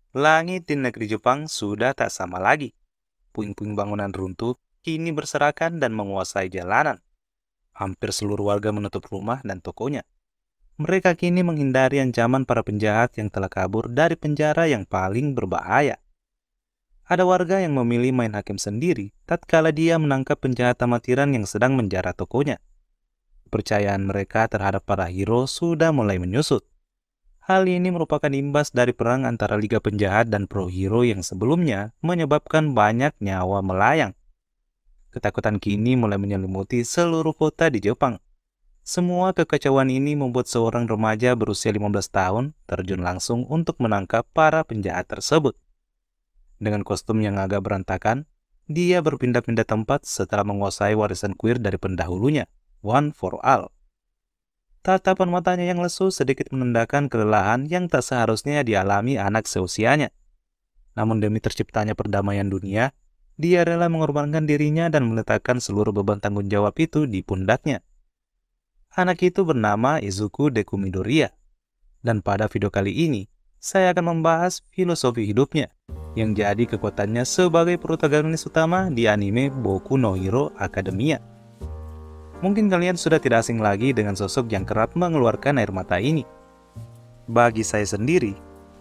Langit di negeri Jepang sudah tak sama lagi. Puing-puing bangunan runtuh kini berserakan dan menguasai jalanan. Hampir seluruh warga menutup rumah dan tokonya. Mereka kini menghindari ancaman para penjahat yang telah kabur dari penjara yang paling berbahaya. Ada warga yang memilih main hakim sendiri tatkala dia menangkap penjahat amatiran yang sedang menjara tokonya. Kepercayaan mereka terhadap para hero sudah mulai menyusut. Hal ini merupakan imbas dari perang antara Liga Penjahat dan Pro Hero yang sebelumnya menyebabkan banyak nyawa melayang. Ketakutan kini mulai menyelimuti seluruh kota di Jepang. Semua kekacauan ini membuat seorang remaja berusia 15 tahun terjun langsung untuk menangkap para penjahat tersebut. Dengan kostum yang agak berantakan, dia berpindah-pindah tempat setelah menguasai warisan kuir dari pendahulunya, One for All. Tatapan matanya yang lesu sedikit menandakan kelelahan yang tak seharusnya dialami anak seusianya. Namun demi terciptanya perdamaian dunia, dia rela mengorbankan dirinya dan meletakkan seluruh beban tanggung jawab itu di pundaknya. Anak itu bernama Izuku Deku Midoriya. Dan pada video kali ini, saya akan membahas filosofi hidupnya, yang jadi kekuatannya sebagai protagonis utama di anime Boku no Hero Academia. Mungkin kalian sudah tidak asing lagi dengan sosok yang kerap mengeluarkan air mata ini. Bagi saya sendiri,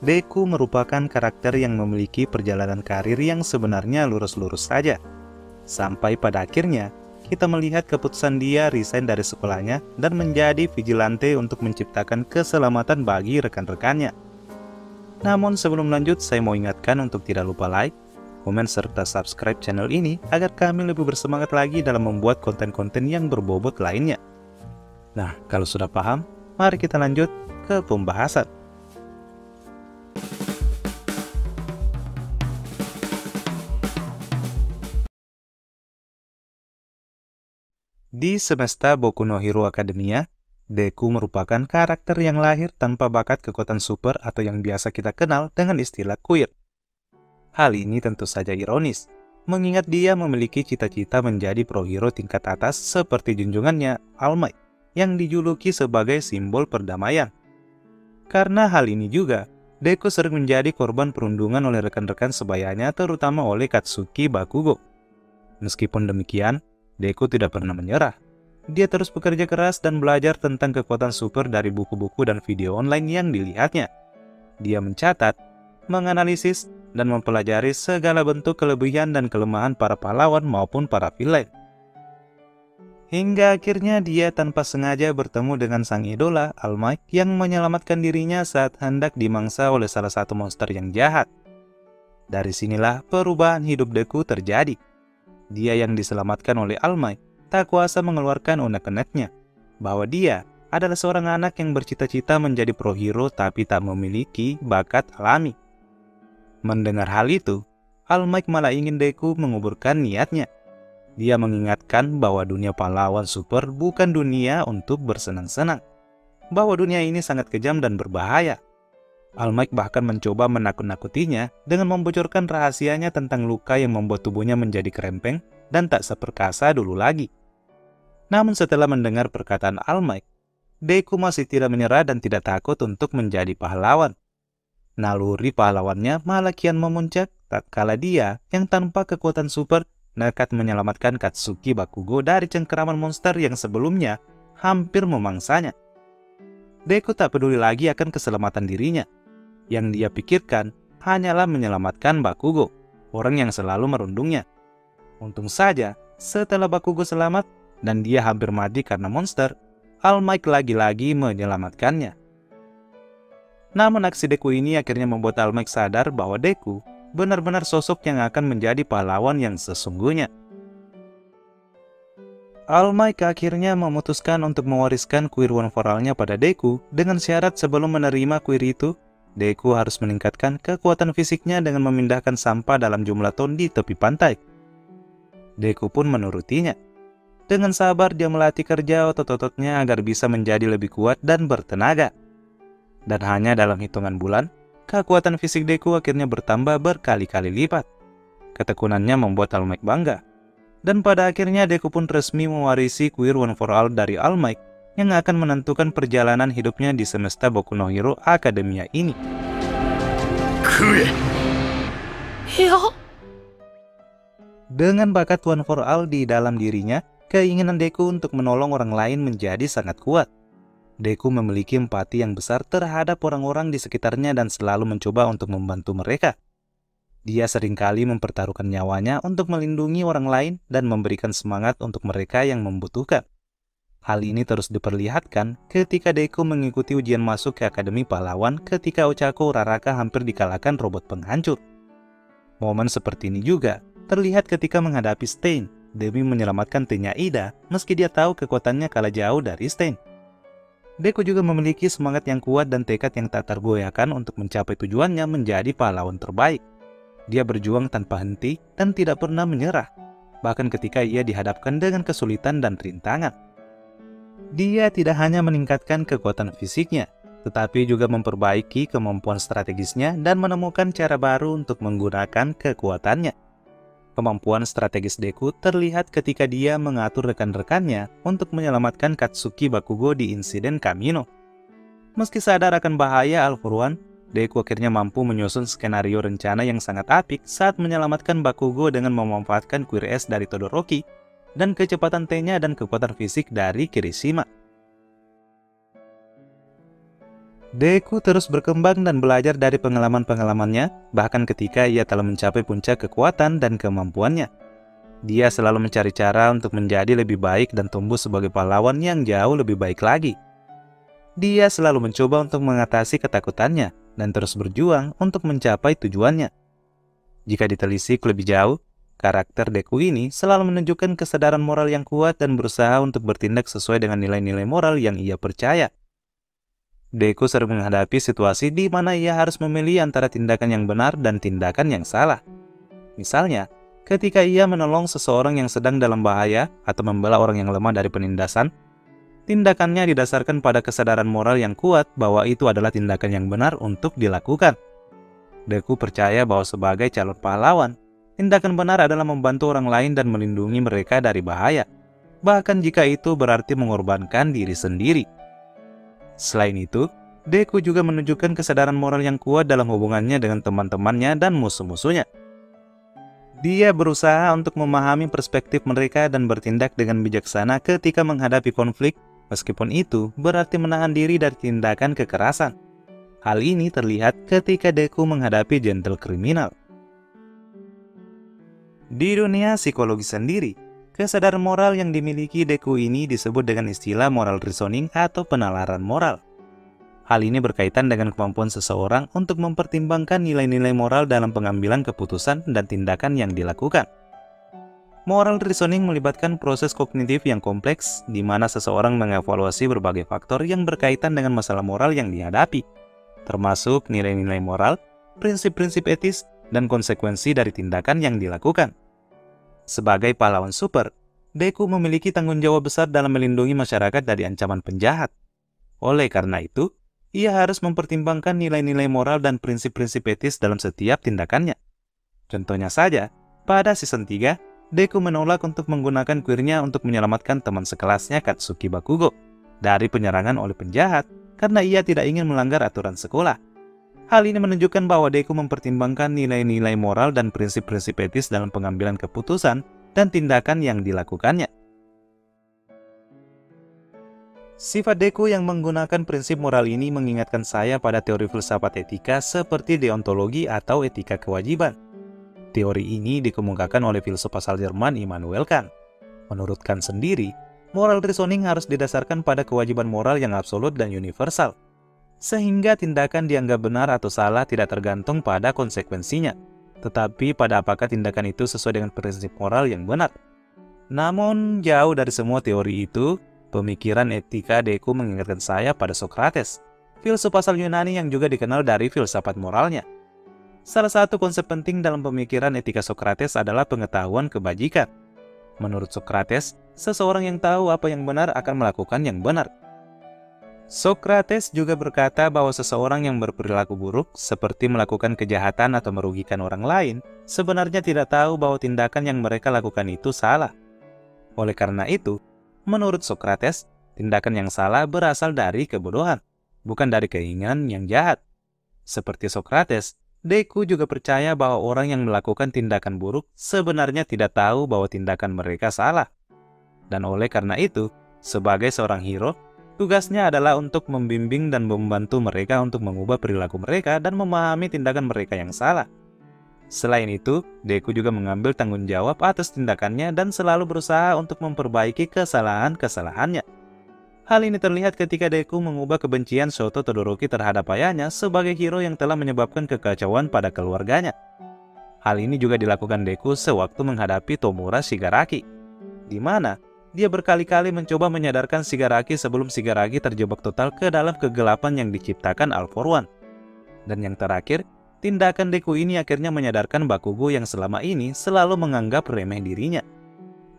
Deku merupakan karakter yang memiliki perjalanan karir yang sebenarnya lurus-lurus saja. Sampai pada akhirnya, kita melihat keputusan dia resign dari sekolahnya dan menjadi vigilante untuk menciptakan keselamatan bagi rekan-rekannya. Namun sebelum lanjut, saya mau ingatkan untuk tidak lupa like, komen, serta subscribe channel ini agar kami lebih bersemangat lagi dalam membuat konten-konten yang berbobot lainnya. Nah, kalau sudah paham, mari kita lanjut ke pembahasan. Di semesta Boku no Hero Academia, Deku merupakan karakter yang lahir tanpa bakat kekuatan super atau yang biasa kita kenal dengan istilah queer. Hal ini tentu saja ironis, mengingat dia memiliki cita-cita menjadi pro hero tingkat atas seperti junjungannya, All Might, yang dijuluki sebagai simbol perdamaian. Karena hal ini juga, Deku sering menjadi korban perundungan oleh rekan-rekan sebayanya, terutama oleh Katsuki Bakugo. Meskipun demikian, Deku tidak pernah menyerah. Dia terus bekerja keras dan belajar tentang kekuatan super dari buku-buku dan video online yang dilihatnya. Dia mencatat, menganalisis, dan mempelajari segala bentuk kelebihan dan kelemahan para pahlawan maupun para villain. Hingga akhirnya dia tanpa sengaja bertemu dengan sang idola, All Might, yang menyelamatkan dirinya saat hendak dimangsa oleh salah satu monster yang jahat. Dari sinilah perubahan hidup Deku terjadi. Dia yang diselamatkan oleh All Might tak kuasa mengeluarkan unek-uneknya, bahwa dia adalah seorang anak yang bercita-cita menjadi pro hero tapi tak memiliki bakat alami. Mendengar hal itu, All Might malah ingin Deku menguburkan niatnya. Dia mengingatkan bahwa dunia pahlawan super bukan dunia untuk bersenang-senang, bahwa dunia ini sangat kejam dan berbahaya. All Might bahkan mencoba menakut-nakutinya dengan membocorkan rahasianya tentang luka yang membuat tubuhnya menjadi kerempeng dan tak seperkasa dulu lagi. Namun setelah mendengar perkataan All Might, Deku masih tidak menyerah dan tidak takut untuk menjadi pahlawan. Naluri pahlawannya malah kian memuncak tatkala dia yang tanpa kekuatan super nekat menyelamatkan Katsuki Bakugo dari cengkeraman monster yang sebelumnya hampir memangsanya. Deku tak peduli lagi akan keselamatan dirinya. Yang dia pikirkan hanyalah menyelamatkan Bakugo, orang yang selalu merundungnya. Untung saja, setelah Bakugo selamat dan dia hampir mati karena monster, All Might lagi-lagi menyelamatkannya. Namun aksi Deku ini akhirnya membuat All Might sadar bahwa Deku benar-benar sosok yang akan menjadi pahlawan yang sesungguhnya. All Might akhirnya memutuskan untuk mewariskan kuir One for All-nya pada Deku dengan syarat sebelum menerima kuir itu, Deku harus meningkatkan kekuatan fisiknya dengan memindahkan sampah dalam jumlah ton di tepi pantai. Deku pun menurutinya. Dengan sabar dia melatih kerja otot-ototnya agar bisa menjadi lebih kuat dan bertenaga. Dan hanya dalam hitungan bulan, kekuatan fisik Deku akhirnya bertambah berkali-kali lipat. Ketekunannya membuat All Might bangga. Dan pada akhirnya Deku pun resmi mewarisi kuir One for All dari All Might yang akan menentukan perjalanan hidupnya di semesta Boku no Hero Academia ini. Ya, Dengan bakat One for All di dalam dirinya, keinginan Deku untuk menolong orang lain menjadi sangat kuat. Deku memiliki empati yang besar terhadap orang-orang di sekitarnya dan selalu mencoba untuk membantu mereka. Dia seringkali mempertaruhkan nyawanya untuk melindungi orang lain dan memberikan semangat untuk mereka yang membutuhkan. Hal ini terus diperlihatkan ketika Deku mengikuti ujian masuk ke Akademi Pahlawan ketika Ochako Uraraka hampir dikalahkan robot penghancur. Momen seperti ini juga terlihat ketika menghadapi Stain demi menyelamatkan Tenya Ida meski dia tahu kekuatannya kalah jauh dari Stain. Deku juga memiliki semangat yang kuat dan tekad yang tak tergoyahkan untuk mencapai tujuannya menjadi pahlawan terbaik. Dia berjuang tanpa henti dan tidak pernah menyerah, bahkan ketika ia dihadapkan dengan kesulitan dan rintangan. Dia tidak hanya meningkatkan kekuatan fisiknya, tetapi juga memperbaiki kemampuan strategisnya dan menemukan cara baru untuk menggunakan kekuatannya. Kemampuan strategis Deku terlihat ketika dia mengatur rekan-rekannya untuk menyelamatkan Katsuki Bakugo di insiden Kamino. Meski sadar akan bahaya All-for-One, Deku akhirnya mampu menyusun skenario rencana yang sangat apik saat menyelamatkan Bakugo dengan memanfaatkan Queer S dari Todoroki dan kecepatan T-nya dan kekuatan fisik dari Kirishima. Deku terus berkembang dan belajar dari pengalaman-pengalamannya, bahkan ketika ia telah mencapai puncak kekuatan dan kemampuannya. Dia selalu mencari cara untuk menjadi lebih baik dan tumbuh sebagai pahlawan yang jauh lebih baik lagi. Dia selalu mencoba untuk mengatasi ketakutannya dan terus berjuang untuk mencapai tujuannya. Jika ditelisik lebih jauh, karakter Deku ini selalu menunjukkan kesadaran moral yang kuat dan berusaha untuk bertindak sesuai dengan nilai-nilai moral yang ia percaya. Deku sering menghadapi situasi di mana ia harus memilih antara tindakan yang benar dan tindakan yang salah. Misalnya, ketika ia menolong seseorang yang sedang dalam bahaya atau membela orang yang lemah dari penindasan, tindakannya didasarkan pada kesadaran moral yang kuat bahwa itu adalah tindakan yang benar untuk dilakukan. Deku percaya bahwa sebagai calon pahlawan, tindakan benar adalah membantu orang lain dan melindungi mereka dari bahaya, bahkan jika itu berarti mengorbankan diri sendiri. Selain itu, Deku juga menunjukkan kesadaran moral yang kuat dalam hubungannya dengan teman-temannya dan musuh-musuhnya. Dia berusaha untuk memahami perspektif mereka dan bertindak dengan bijaksana ketika menghadapi konflik, meskipun itu berarti menahan diri dari tindakan kekerasan. Hal ini terlihat ketika Deku menghadapi jenderal kriminal. Di dunia psikologi sendiri, kesadaran moral yang dimiliki Deku ini disebut dengan istilah moral reasoning atau penalaran moral. Hal ini berkaitan dengan kemampuan seseorang untuk mempertimbangkan nilai-nilai moral dalam pengambilan keputusan dan tindakan yang dilakukan. Moral reasoning melibatkan proses kognitif yang kompleks, di mana seseorang mengevaluasi berbagai faktor yang berkaitan dengan masalah moral yang dihadapi, termasuk nilai-nilai moral, prinsip-prinsip etis, dan konsekuensi dari tindakan yang dilakukan. Sebagai pahlawan super, Deku memiliki tanggung jawab besar dalam melindungi masyarakat dari ancaman penjahat. Oleh karena itu, ia harus mempertimbangkan nilai-nilai moral dan prinsip-prinsip etis dalam setiap tindakannya. Contohnya saja, pada season 3, Deku menolak untuk menggunakan kuirnya untuk menyelamatkan teman sekelasnya Katsuki Bakugo dari penyerangan oleh penjahat karena ia tidak ingin melanggar aturan sekolah. Hal ini menunjukkan bahwa Deku mempertimbangkan nilai-nilai moral dan prinsip-prinsip etis dalam pengambilan keputusan dan tindakan yang dilakukannya. Sifat Deku yang menggunakan prinsip moral ini mengingatkan saya pada teori filsafat etika seperti deontologi atau etika kewajiban. Teori ini dikemukakan oleh filsuf asal Jerman Immanuel Kant. Menurut Kant sendiri, moral reasoning harus didasarkan pada kewajiban moral yang absolut dan universal, sehingga tindakan dianggap benar atau salah tidak tergantung pada konsekuensinya, tetapi pada apakah tindakan itu sesuai dengan prinsip moral yang benar. Namun, jauh dari semua teori itu, pemikiran etika Deku mengingatkan saya pada Socrates, filsuf asal Yunani yang juga dikenal dari filsafat moralnya. Salah satu konsep penting dalam pemikiran etika Socrates adalah pengetahuan kebajikan. Menurut Socrates, seseorang yang tahu apa yang benar akan melakukan yang benar. Socrates juga berkata bahwa seseorang yang berperilaku buruk, seperti melakukan kejahatan atau merugikan orang lain, sebenarnya tidak tahu bahwa tindakan yang mereka lakukan itu salah. Oleh karena itu, menurut Socrates, tindakan yang salah berasal dari kebodohan, bukan dari keinginan yang jahat. Seperti Socrates, Deku juga percaya bahwa orang yang melakukan tindakan buruk sebenarnya tidak tahu bahwa tindakan mereka salah. Dan oleh karena itu, sebagai seorang hero, tugasnya adalah untuk membimbing dan membantu mereka untuk mengubah perilaku mereka dan memahami tindakan mereka yang salah. Selain itu, Deku juga mengambil tanggung jawab atas tindakannya dan selalu berusaha untuk memperbaiki kesalahan-kesalahannya. Hal ini terlihat ketika Deku mengubah kebencian Shoto Todoroki terhadap ayahnya sebagai hero yang telah menyebabkan kekacauan pada keluarganya. Hal ini juga dilakukan Deku sewaktu menghadapi Tomura Shigaraki, di mana dia berkali-kali mencoba menyadarkan Shigaraki sebelum Shigaraki terjebak total ke dalam kegelapan yang diciptakan All For One. Dan yang terakhir, tindakan Deku ini akhirnya menyadarkan Bakugo yang selama ini selalu menganggap remeh dirinya.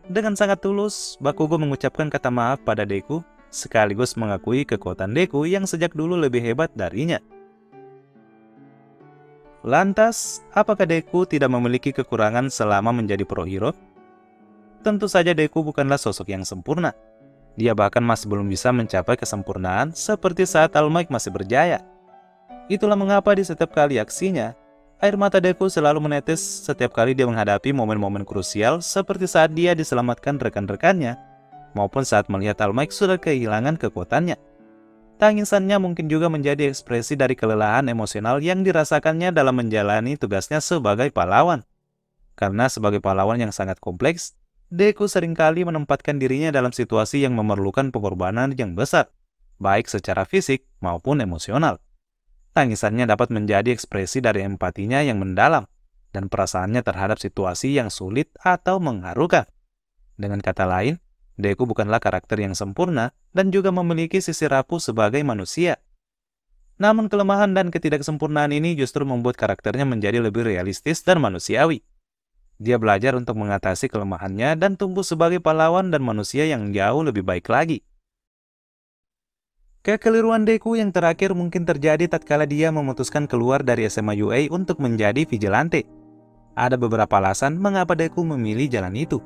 Dengan sangat tulus, Bakugo mengucapkan kata maaf pada Deku, sekaligus mengakui kekuatan Deku yang sejak dulu lebih hebat darinya. Lantas, apakah Deku tidak memiliki kekurangan selama menjadi pro hero? Tentu saja Deku bukanlah sosok yang sempurna. Dia bahkan masih belum bisa mencapai kesempurnaan seperti saat All Might masih berjaya. Itulah mengapa di setiap kali aksinya, air mata Deku selalu menetes setiap kali dia menghadapi momen-momen krusial seperti saat dia diselamatkan rekan-rekannya, maupun saat melihat All Might sudah kehilangan kekuatannya. Tangisannya mungkin juga menjadi ekspresi dari kelelahan emosional yang dirasakannya dalam menjalani tugasnya sebagai pahlawan. Karena sebagai pahlawan yang sangat kompleks, Deku seringkali menempatkan dirinya dalam situasi yang memerlukan pengorbanan yang besar, baik secara fisik maupun emosional. Tangisannya dapat menjadi ekspresi dari empatinya yang mendalam dan perasaannya terhadap situasi yang sulit atau mengharukan. Dengan kata lain, Deku bukanlah karakter yang sempurna dan juga memiliki sisi rapuh sebagai manusia. Namun kelemahan dan ketidaksempurnaan ini justru membuat karakternya menjadi lebih realistis dan manusiawi. Dia belajar untuk mengatasi kelemahannya dan tumbuh sebagai pahlawan dan manusia yang jauh lebih baik lagi. Kekeliruan Deku yang terakhir mungkin terjadi tatkala dia memutuskan keluar dari SMA UA untuk menjadi vigilante. Ada beberapa alasan mengapa Deku memilih jalan itu.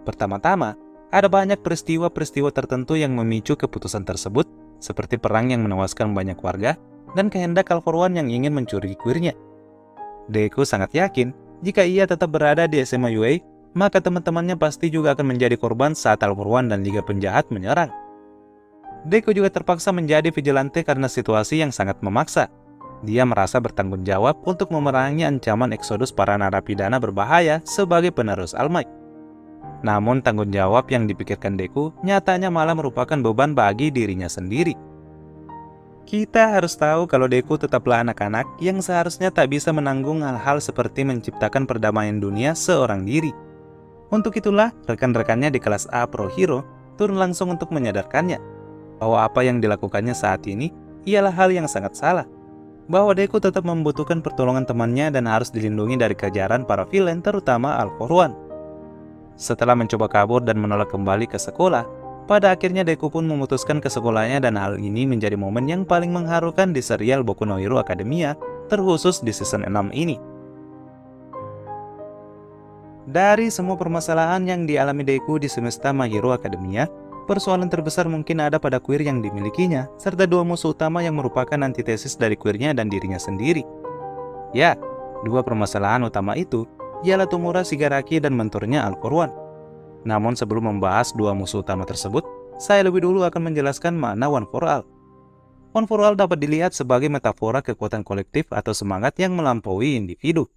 Pertama-tama, ada banyak peristiwa-peristiwa tertentu yang memicu keputusan tersebut, seperti perang yang menewaskan banyak warga dan kehendak All For One yang ingin mencuri kuirnya. Deku sangat yakin jika ia tetap berada di SMA UA, maka teman-temannya pasti juga akan menjadi korban saat All For One dan Liga Penjahat menyerang. Deku juga terpaksa menjadi vigilante karena situasi yang sangat memaksa. Dia merasa bertanggung jawab untuk memerangi ancaman eksodus para narapidana berbahaya sebagai penerus All Might. Namun tanggung jawab yang dipikirkan Deku nyatanya malah merupakan beban bagi dirinya sendiri. Kita harus tahu kalau Deku tetaplah anak-anak yang seharusnya tak bisa menanggung hal-hal seperti menciptakan perdamaian dunia seorang diri. Untuk itulah, rekan-rekannya di kelas A Pro Hero turun langsung untuk menyadarkannya bahwa apa yang dilakukannya saat ini ialah hal yang sangat salah. Bahwa Deku tetap membutuhkan pertolongan temannya dan harus dilindungi dari kejaran para villain terutama All For One. Setelah mencoba kabur dan menolak kembali ke sekolah, pada akhirnya Deku pun memutuskan ke sekolahnya dan hal ini menjadi momen yang paling mengharukan di serial Boku no Hero Academia, terkhusus di season 6 ini. Dari semua permasalahan yang dialami Deku di semesta My Hero Academia, persoalan terbesar mungkin ada pada kuir yang dimilikinya, serta dua musuh utama yang merupakan antitesis dari kuirnya dan dirinya sendiri. Ya, dua permasalahan utama itu ialah Tomura Shigaraki dan mentornya All For One. Namun sebelum membahas dua musuh utama tersebut, saya lebih dulu akan menjelaskan makna One For All. One For All dapat dilihat sebagai metafora kekuatan kolektif atau semangat yang melampaui individu.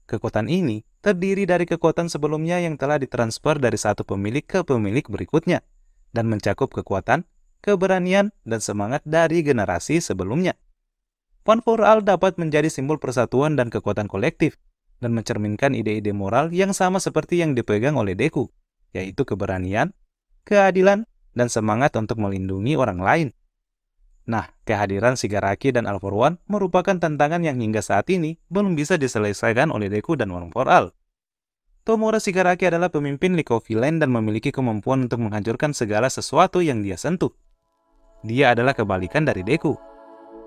Kekuatan ini terdiri dari kekuatan sebelumnya yang telah ditransfer dari satu pemilik ke pemilik berikutnya, dan mencakup kekuatan, keberanian, dan semangat dari generasi sebelumnya. One For All dapat menjadi simbol persatuan dan kekuatan kolektif, dan mencerminkan ide-ide moral yang sama seperti yang dipegang oleh Deku, yaitu keberanian, keadilan, dan semangat untuk melindungi orang lain. Nah, kehadiran Shigaraki dan All For One merupakan tantangan yang hingga saat ini belum bisa diselesaikan oleh Deku dan One For All. Tomura Shigaraki adalah pemimpin League of Villains dan memiliki kemampuan untuk menghancurkan segala sesuatu yang dia sentuh. Dia adalah kebalikan dari Deku,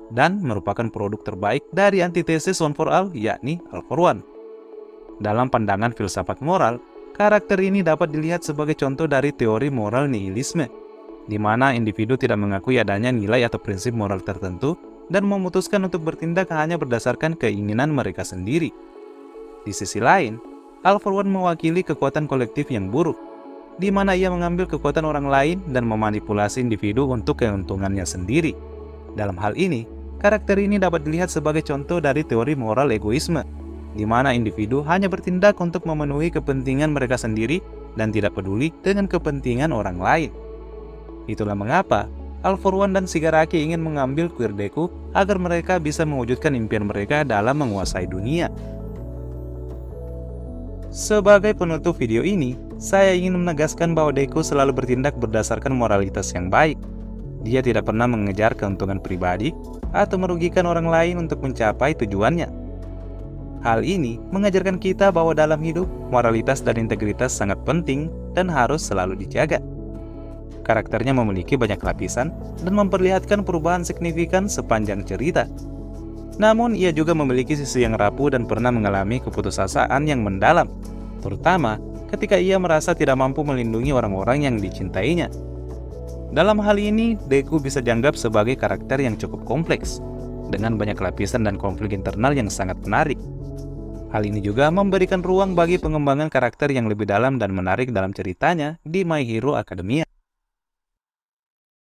dan merupakan produk terbaik dari antitesis One For All, yakni All For One. Dalam pandangan filsafat moral, karakter ini dapat dilihat sebagai contoh dari teori moral nihilisme, di mana individu tidak mengakui adanya nilai atau prinsip moral tertentu dan memutuskan untuk bertindak hanya berdasarkan keinginan mereka sendiri. Di sisi lain, All For One mewakili kekuatan kolektif yang buruk, di mana ia mengambil kekuatan orang lain dan memanipulasi individu untuk keuntungannya sendiri. Dalam hal ini, karakter ini dapat dilihat sebagai contoh dari teori moral egoisme, di mana individu hanya bertindak untuk memenuhi kepentingan mereka sendiri dan tidak peduli dengan kepentingan orang lain. Itulah mengapa All For One dan Shigaraki ingin mengambil kuil Deku agar mereka bisa mewujudkan impian mereka dalam menguasai dunia. Sebagai penutup video ini, saya ingin menegaskan bahwa Deku selalu bertindak berdasarkan moralitas yang baik. Dia tidak pernah mengejar keuntungan pribadi atau merugikan orang lain untuk mencapai tujuannya. Hal ini mengajarkan kita bahwa dalam hidup, moralitas dan integritas sangat penting dan harus selalu dijaga. Karakternya memiliki banyak lapisan dan memperlihatkan perubahan signifikan sepanjang cerita. Namun, ia juga memiliki sisi yang rapuh dan pernah mengalami keputusasaan yang mendalam, terutama ketika ia merasa tidak mampu melindungi orang-orang yang dicintainya. Dalam hal ini, Deku bisa dianggap sebagai karakter yang cukup kompleks, dengan banyak lapisan dan konflik internal yang sangat menarik. Hal ini juga memberikan ruang bagi pengembangan karakter yang lebih dalam dan menarik dalam ceritanya di My Hero Academia.